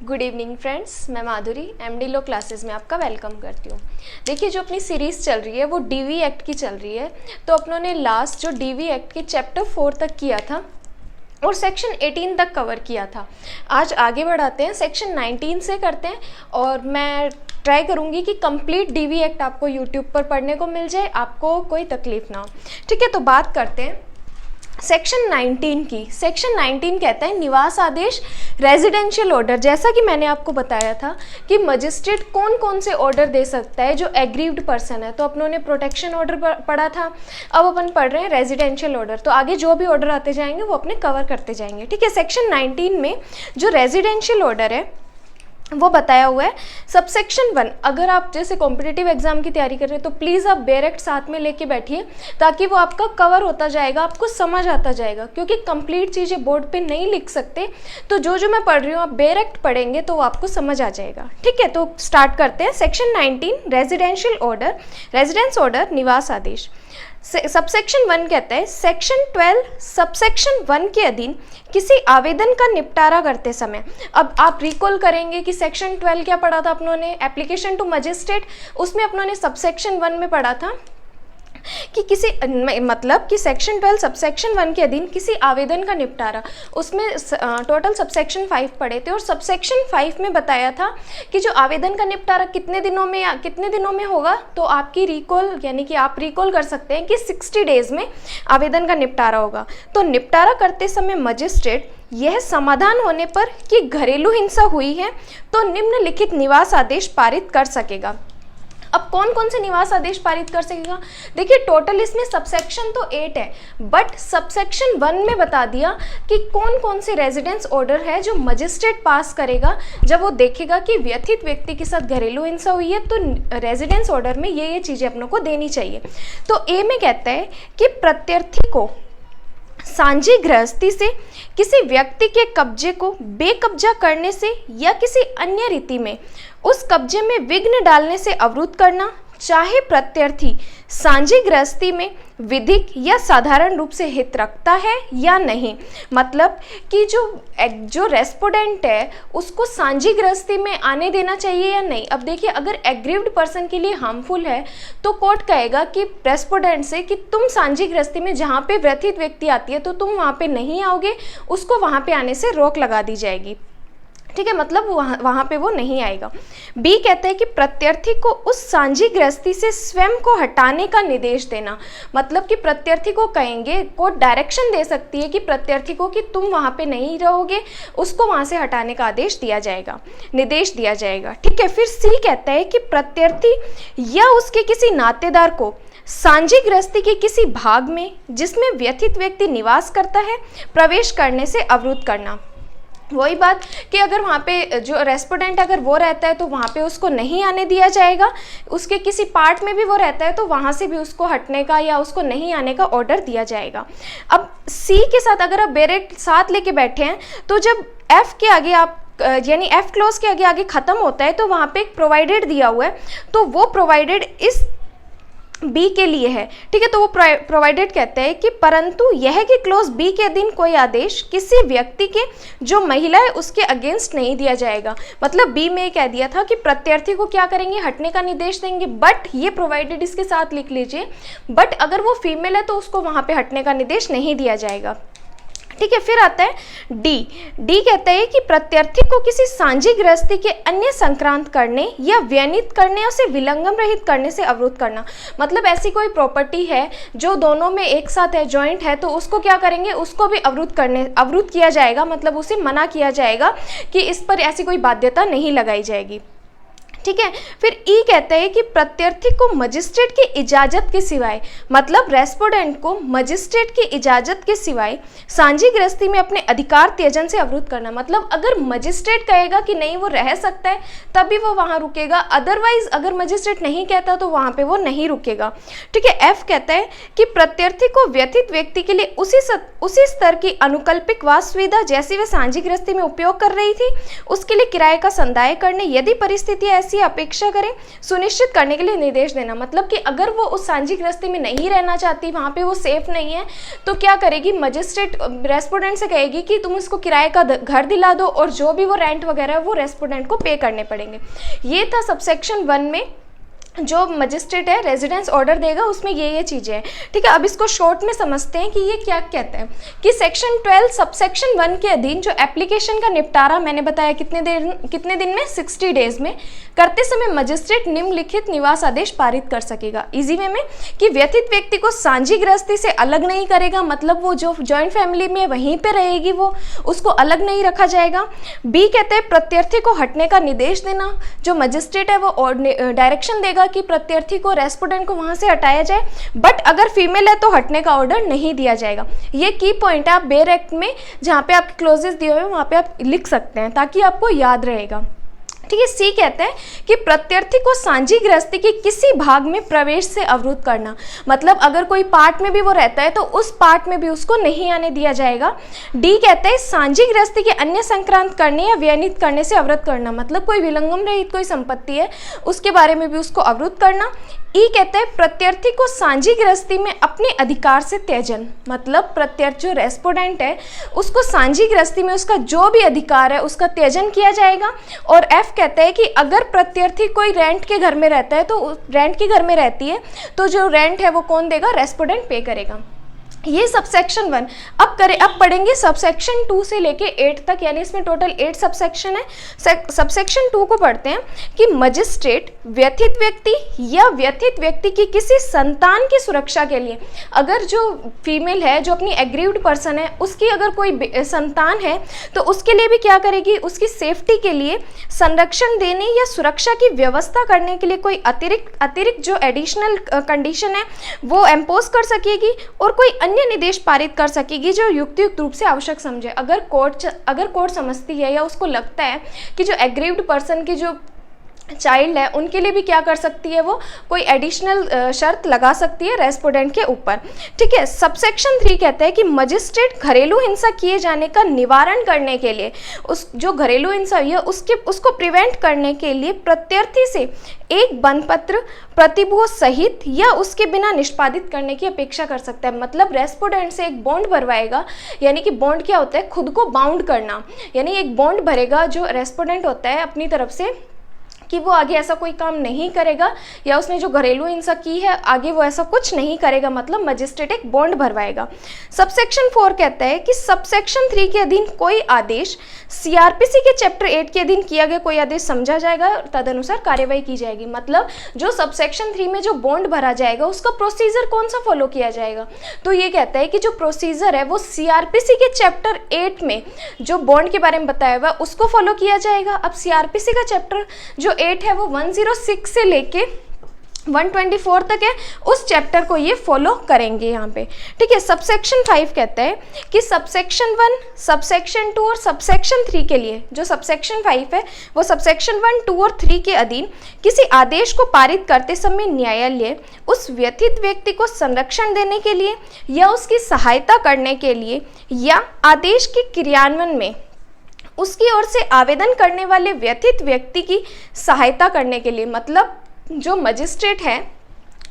Good evening friends, मैं माधुरी MD law classes में आपका वेलकम करती हूँ। देखिए, जो अपनी सीरीज़ चल रही है वो डीवी एक्ट की चल रही है। तो अपनों ने लास्ट जो डीवी एक्ट की चैप्टर 4 तक किया था और सेक्शन 18 तक कवर किया था। आज आगे बढ़ाते हैं, सेक्शन 19 से करते हैं और मैं ट्राई करूँगी कि कंप्लीट डीवी एक्ट आपको यूट्यूब पर पढ़ने को मिल जाए, आपको कोई तकलीफ ना हो। ठीक है, तो बात करते हैं सेक्शन 19 की। सेक्शन 19 कहता है निवास आदेश, रेजिडेंशियल ऑर्डर। जैसा कि मैंने आपको बताया था कि मजिस्ट्रेट कौन कौन से ऑर्डर दे सकता है जो एग्रीव्ड पर्सन है। तो अपनों ने प्रोटेक्शन ऑर्डर पढ़ा था, अब अपन पढ़ रहे हैं रेजिडेंशियल ऑर्डर। तो आगे जो भी ऑर्डर आते जाएंगे वो अपने कवर करते जाएंगे। ठीक है, सेक्शन 19 में जो रेजिडेंशियल ऑर्डर है वो बताया हुआ है। सबसेक्शन 1, अगर आप जैसे कॉम्पिटिटिव एग्जाम की तैयारी कर रहे हैं तो प्लीज़ आप बेरेक्ट साथ में लेके बैठिए ताकि वो आपका कवर होता जाएगा, आपको समझ आता जाएगा। क्योंकि कंप्लीट चीज़ें बोर्ड पे नहीं लिख सकते, तो जो मैं पढ़ रही हूँ आप बेरेक्ट पढ़ेंगे तो वो आपको समझ आ जाएगा। ठीक है, तो स्टार्ट करते हैं। Section 19 residential order, residence order, निवास आदेश। सबसेक्शन 1 कहता है सेक्शन 12 सबसेक्शन 1 के अधीन किसी आवेदन का निपटारा करते समय। अब आप रिकॉल करेंगे कि सेक्शन 12 क्या पढ़ा था अपनों ने, एप्लीकेशन टू मजिस्ट्रेट। उसमें अपनों ने सबसेक्शन 1 में पढ़ा था कि किसी मतलब कि सेक्शन 12 सबसेक्शन 1 के अधीन किसी आवेदन का निपटारा, उसमें टोटल सबसेक्शन 5 पढ़े थे और सबसेक्शन 5 में बताया था कि जो आवेदन का निपटारा कितने दिनों में होगा। तो आपकी रिकॉल यानी कि आप रिकॉल कर सकते हैं कि 60 डेज़ में आवेदन का निपटारा होगा। तो निपटारा करते समय मजिस्ट्रेट यह समाधान होने पर कि घरेलू हिंसा हुई है तो निम्नलिखित निवास आदेश पारित कर सकेगा। अब कौन कौन से निवास आदेश पारित कर सकेगा? देखिए, टोटल इसमें सबसेक्शन तो 8 है, बट सबसेक्शन 1 में बता दिया कि कौन कौन से रेजिडेंस ऑर्डर है जो मजिस्ट्रेट पास करेगा जब वो देखेगा कि व्यथित व्यक्ति के साथ घरेलू हिंसा हुई है। तो रेजिडेंस ऑर्डर में ये चीज़ें अपनों को देनी चाहिए। तो ए में कहता है कि प्रत्यर्थी को सांझी गृहस्थी से किसी व्यक्ति के कब्जे को बेकब्जा करने से या किसी अन्य रीति में उस कब्जे में विघ्न डालने से अवरुद्ध करना, चाहे प्रत्यर्थी सांझी गृहस्थी में विधिक या साधारण रूप से हित रखता है या नहीं। मतलब कि जो रेस्पोडेंट है उसको सांझी गृहस्थी में आने देना चाहिए या नहीं। अब देखिए, अगर एग्रीव्ड पर्सन के लिए हार्मफुल है तो कोर्ट कहेगा कि रेस्पोडेंट से कि तुम सांझी गृहस्थी में जहाँ पे व्यथित व्यक्ति आती है तो तुम वहाँ पे नहीं आओगे, उसको वहाँ पे आने से रोक लगा दी जाएगी। ठीक है, मतलब वहाँ पे वो नहीं आएगा। बी कहते हैं कि प्रत्यर्थी को उस सांझी गृहस्थी से स्वयं को हटाने का निर्देश देना। मतलब कि प्रत्यर्थी को कहेंगे, कोर्ट डायरेक्शन दे सकती है कि प्रत्यर्थी को कि तुम वहाँ पे नहीं रहोगे, उसको वहाँ से हटाने का आदेश दिया जाएगा, निर्देश दिया जाएगा। ठीक है, फिर सी कहता है कि प्रत्यर्थी या उसके किसी नातेदार को सांझी गृहस्थी के किसी भाग में जिसमें व्यथित व्यक्ति निवास करता है प्रवेश करने से अवरुद्ध करना। वही बात कि अगर वहाँ पे जो रेस्पोडेंट अगर वो रहता है तो वहाँ पे उसको नहीं आने दिया जाएगा, उसके किसी पार्ट में भी वो रहता है तो वहाँ से भी उसको हटने का या उसको नहीं आने का ऑर्डर दिया जाएगा। अब सी के साथ अगर आप बेरेक्ट साथ लेके बैठे हैं तो जब एफ के आगे आप यानी एफ क्लोज के आगे ख़त्म होता है तो वहाँ पे एक प्रोवाइडेड दिया हुआ है, तो वो प्रोवाइडेड इस बी के लिए है। ठीक है, तो वो प्रोवाइडेड कहते हैं कि परंतु यह कि क्लोज बी के अधीन कोई आदेश किसी व्यक्ति के जो महिला है उसके अगेंस्ट नहीं दिया जाएगा। मतलब बी में कह दिया था कि प्रत्यर्थी को क्या करेंगे, हटने का निर्देश देंगे, बट ये प्रोवाइडेड इसके साथ लिख लीजिए, बट अगर वो फीमेल है तो उसको वहाँ पे हटने का निर्देश नहीं दिया जाएगा। ठीक है, फिर आता है डी कहता है कि प्रत्यर्थी को किसी सांझी गृहस्थी के अन्य संक्रांत करने या व्यनित करने या उसे विलंगम रहित करने से अवरुद्ध करना। मतलब ऐसी कोई प्रॉपर्टी है जो दोनों में एक साथ है, जॉइंट है, तो उसको क्या करेंगे, उसको भी अवरुद्ध किया जाएगा। मतलब उसे मना किया जाएगा कि इस पर ऐसी कोई बाध्यता नहीं लगाई जाएगी। ठीक है, फिर ई कहते हैं कि प्रत्यर्थी को मजिस्ट्रेट की इजाज़त के सिवाय, मतलब रेस्पोडेंट को मजिस्ट्रेट की इजाज़त के सिवाय सांझी गृहस्थी में अपने अधिकार त्यजन से अवरुद्ध करना। मतलब अगर मजिस्ट्रेट कहेगा कि नहीं वो रह सकता है तभी वो वहाँ रुकेगा, अदरवाइज अगर मजिस्ट्रेट नहीं कहता तो वहाँ पे वो नहीं रुकेगा। ठीक है, एफ कहता है कि प्रत्यर्थी को व्यथित व्यक्ति के लिए उसी स्तर की अनुकल्पिक वास सुविधा जैसी वे सांझी गृहस्थी में उपयोग कर रही थी उसके लिए किराए का संदाय करने, यदि परिस्थिति ऐसी ऐसी अपेक्षा करे सुनिश्चित करने के लिए निर्देश देना। मतलब कि अगर वो उस सांझी गृहस्थी में नहीं रहना चाहती, वहाँ पे वो सेफ नहीं है, तो क्या करेगी, मजिस्ट्रेट रेस्पोंडेंट से कहेगी कि तुम इसको किराए का घर दिला दो और जो भी वो रेंट वगैरह है वो रेस्पोंडेंट को पे करने पड़ेंगे। ये था सबसेक्शन 1 में जो मजिस्ट्रेट है रेजिडेंस ऑर्डर देगा, उसमें ये चीज़ें हैं। ठीक है, अब इसको शॉर्ट में समझते हैं कि ये क्या कहते हैं कि सेक्शन 12 सबसेक्शन 1 के अधीन जो एप्लीकेशन का निपटारा मैंने बताया कितने दिन में 60 डेज में करते समय मजिस्ट्रेट निम्नलिखित निवास आदेश पारित कर सकेगा। इजी वे में कि व्यथित व्यक्ति को सांझी गृहस्थी से अलग नहीं करेगा, मतलब वो जो जॉइंट फैमिली में वहीं पे रहेगी वो उसको अलग नहीं रखा जाएगा। बी कहते हैं प्रत्यर्थी को हटने का निर्देश देना, जो मजिस्ट्रेट है वो डायरेक्शन देगा कि प्रत्यर्थी को रेस्पोंडेंट को वहां से हटाया जाए, बट अगर फीमेल है तो हटने का ऑर्डर नहीं दिया जाएगा। ये की पॉइंट है, आप बेयर एक्ट में जहाँ पे आपके क्लोजेस दिए हुए हैं वहाँ पे आप लिख सकते हैं ताकि आपको याद रहेगा। ठीक है, सी कहते हैं कि प्रत्यर्थी को सांझी गृहस्थी के किसी भाग में प्रवेश से अवरुद्ध करना, मतलब अगर कोई पार्ट में भी वो रहता है तो उस पार्ट में भी उसको नहीं आने दिया जाएगा। डी कहते हैं सांझी गृहस्थी के अन्य संक्रांत करने या व्यनित करने से अवरुद्ध करना, मतलब कोई विलंगम रहित कोई संपत्ति है उसके बारे में भी उसको अवरुद्ध करना। ई कहते हैं प्रत्यर्थी को सांझी गृहस्थी में अपने अधिकार से त्यजन, मतलब प्रत्यर्थी जो रेस्पोंडेंट है उसको सांझी गृहस्थी में उसका जो भी अधिकार है उसका त्यजन किया जाएगा। और एफ कहते हैं कि अगर प्रत्यर्थी कोई रेंट के घर में रहता है तो रेंट के घर में रहती है तो जो रेंट है वो कौन देगा, रेस्पोंडेंट पे करेगा। ये सबसेक्शन 1। अब पढ़ेंगे सबसेक्शन 2 से लेके 8 तक, यानी इसमें टोटल 8 सबसेक्शन है। सबसेक्शन 2 को पढ़ते हैं कि मजिस्ट्रेट व्यथित व्यक्ति या व्यथित व्यक्ति की किसी संतान की सुरक्षा के लिए, अगर जो फीमेल है जो अपनी एग्रीव्ड पर्सन है उसकी अगर कोई संतान है तो उसके लिए भी क्या करेगी, उसकी सेफ्टी के लिए संरक्षण देने या सुरक्षा की व्यवस्था करने के लिए कोई अतिरिक्त जो एडिशनल कंडीशन है वो इम्पोज कर सकेगी और कोई अन्य निर्देश पारित कर सकेगी जो युक्तियुक्त रूप से आवश्यक समझे। अगर कोर्ट समझती है या उसको लगता है कि जो एग्रीव्ड पर्सन की जो चाइल्ड है उनके लिए भी क्या कर सकती है, वो कोई एडिशनल शर्त लगा सकती है रेस्पोंडेंट के ऊपर। ठीक है, सबसेक्शन 3 कहते हैं कि मजिस्ट्रेट घरेलू हिंसा किए जाने का निवारण करने के लिए, उस जो घरेलू हिंसा हुई है उसको प्रिवेंट करने के लिए प्रत्यर्थी से एक बंध पत्र प्रतिभूत सहित या उसके बिना निष्पादित करने की अपेक्षा कर सकता है। मतलब रेस्पोंडेंट से एक बॉन्ड भरवाएगा, यानी कि बॉन्ड क्या होता है, खुद को बाउंड करना, यानी एक बॉन्ड भरेगा जो रेस्पोंडेंट होता है अपनी तरफ से कि वो आगे ऐसा कोई काम नहीं करेगा या उसने जो घरेलू हिंसा की है आगे वो ऐसा कुछ नहीं करेगा, मतलब मजिस्ट्रेट एक बॉन्ड भरवाएगा। सबसेक्शन 4 कहता है कि सबसेक्शन 3 के अधीन कोई आदेश सीआरपीसी के चैप्टर 8 के अधीन किया गया कोई आदेश समझा जाएगा और तदनुसार कार्यवाही की जाएगी। मतलब जो सबसेक्शन 3 में जो बॉन्ड भरा जाएगा उसका प्रोसीजर कौन सा फॉलो किया जाएगा, तो ये कहता है कि जो प्रोसीजर है वो सीआरपीसी के चैप्टर 8 में जो बॉन्ड के बारे में बताया हुआ उसको फॉलो किया जाएगा। अब सीआरपीसी का चैप्टर जो 8 है वो 106 से लेके 124 तक है, उस चैप्टर को ये फॉलो करेंगे यहाँ पे। ठीक है, सबसेक्शन 5 कहता है कि सबसेक्शन 1, सबसेक्शन 2 और सबसेक्शन 3 के लिए जो सबसेक्शन 5 है वो सबसेक्शन 1, 2 और 3 के अधीन किसी आदेश को पारित करते समय न्यायालय उस व्यथित व्यक्ति को संरक्षण देने के लिए या उसकी सहायता करने के लिए या आदेश के क्रियान्वयन में उसकी ओर से आवेदन करने वाले व्यथित व्यक्ति की सहायता करने के लिए, मतलब जो मजिस्ट्रेट है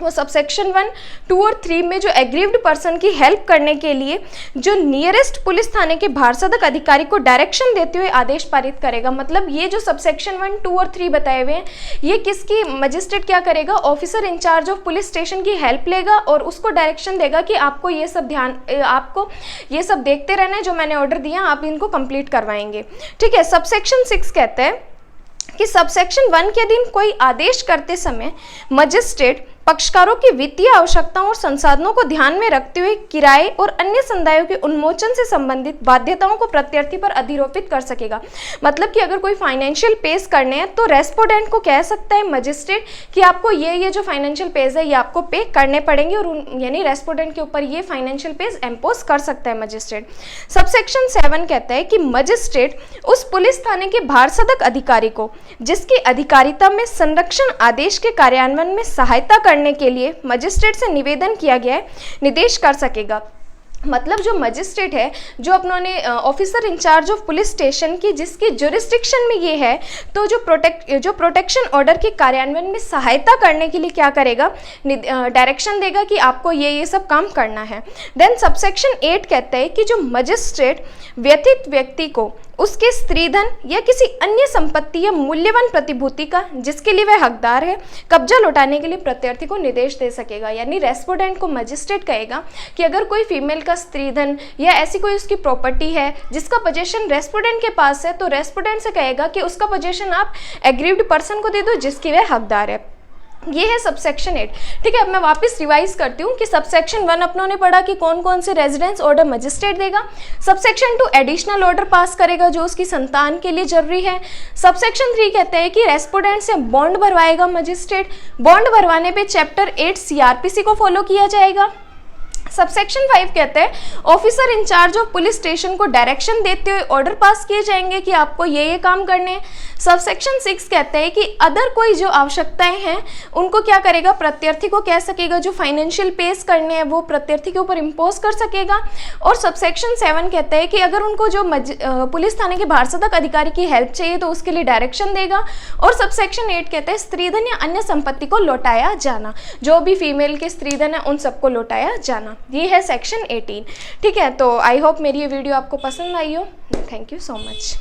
वो सबसेक्शन 1, 2 और 3 में जो एग्रीव्ड पर्सन की हेल्प करने के लिए जो नियरेस्ट पुलिस थाने के भारसाधक अधिकारी को डायरेक्शन देते हुए आदेश पारित करेगा। मतलब ये जो सबसेक्शन 1, 2 और 3 बताए हुए हैं ये किसकी, मजिस्ट्रेट क्या करेगा, officer in charge of police station की हेल्प लेगा और उसको डायरेक्शन देगा कि आपको ये सब देखते रहना है, जो मैंने ऑर्डर दिया आप इनको कंप्लीट करवाएंगे। ठीक है, सबसेक्शन 6 कहते हैं कि सबसेक्शन 1 के अधीन कोई आदेश करते समय मजिस्ट्रेट पक्षकारों की वित्तीय आवश्यकताओं और संसाधनों को ध्यान में रखते हुए किराए और अन्य संदायों के उन्मोचन से संबंधित बाध्यताओं को प्रत्यर्थी पर अधिरोपित कर सकेगा। मतलब कि अगर कोई फाइनेंशियल पेज करने हैं तो रेस्पोंडेंट को कह सकता है मजिस्ट्रेट कि आपको ये जो फाइनेंशियल पेज है ये आपको पे करने पड़ेंगे और यानी रेस्पोंडेंट के ऊपर ये फाइनेंशियल पेज इम्पोज कर सकता है मजिस्ट्रेट। सबसेक्शन 7 कहता है कि मजिस्ट्रेट उस पुलिस थाने के भारसाधक अधिकारी को जिसकी अधिकारिता में संरक्षण आदेश के कार्यान्वयन में सहायता करने के लिए मजिस्ट्रेट से निवेदन किया गया है निर्देश कर सकेगा। मतलब जो मजिस्ट्रेट है, जो अपनों officer in charge of police station की जिसकी जुरिस्डिक्शन में ये है, तो जो प्रोटेक्शन ऑर्डर के कार्यान्वयन में सहायता करने के लिए क्या करेगा, डायरेक्शन देगा कि आपको ये सब काम करना है। देन सबसेक्शन 8 कहता है कि जो मजिस्ट्रेट व्यथित व्यक्ति को उसके स्त्रीधन या किसी अन्य संपत्ति या मूल्यवान प्रतिभूति का जिसके लिए वह हकदार है कब्जा लौटाने के लिए प्रत्यर्थी को निर्देश दे सकेगा। यानी रेस्पोंडेंट को मजिस्ट्रेट कहेगा कि अगर कोई फीमेल का स्त्रीधन या ऐसी कोई उसकी प्रॉपर्टी है जिसका पोजीशन रेस्पोंडेंट के पास है, तो रेस्पोंडेंट से कहेगा कि उसका पोजीशन आप एग्रीव्ड पर्सन को दे दो जिसकी वह हकदार है। ये है सबसेक्शन 8। ठीक है, अब मैं वापस रिवाइज करती हूँ कि सबसेक्शन 1 अपनों ने पढ़ा कि कौन कौन से रेजिडेंस ऑर्डर मजिस्ट्रेट देगा। सबसेक्शन 2 एडिशनल ऑर्डर पास करेगा जो उसकी संतान के लिए जरूरी है। सबसेक्शन 3 कहते हैं कि रेस्पोंडेंट से बॉन्ड भरवाएगा मजिस्ट्रेट। बॉन्ड भरवाने पे चैप्टर 8 सीआरपीसी को फॉलो किया जाएगा। सबसेक्शन 5 कहते हैं officer in charge of police station को डायरेक्शन देते हुए ऑर्डर पास किए जाएंगे कि आपको ये काम करने हैं। सबसेक्शन 6 कहते हैं कि अदर कोई जो आवश्यकताएं हैं उनको क्या करेगा, प्रत्यर्थी को कह सकेगा, जो फाइनेंशियल पेस करने हैं वो प्रत्यर्थी के ऊपर इम्पोज कर सकेगा। और सबसेक्शन 7 कहते हैं कि अगर उनको जो पुलिस थाने के भारसदक अधिकारी की हेल्प चाहिए तो उसके लिए डायरेक्शन देगा। और सबसेक्शन 8 कहते हैं स्त्रीधन या अन्य संपत्ति को लौटाया जाना, जो भी फीमेल के स्त्रीधन है उन सबको लौटाया जाना। ये है सेक्शन 18। ठीक है, तो आई होप मेरी ये वीडियो आपको पसंद आई हो। Thank you so much.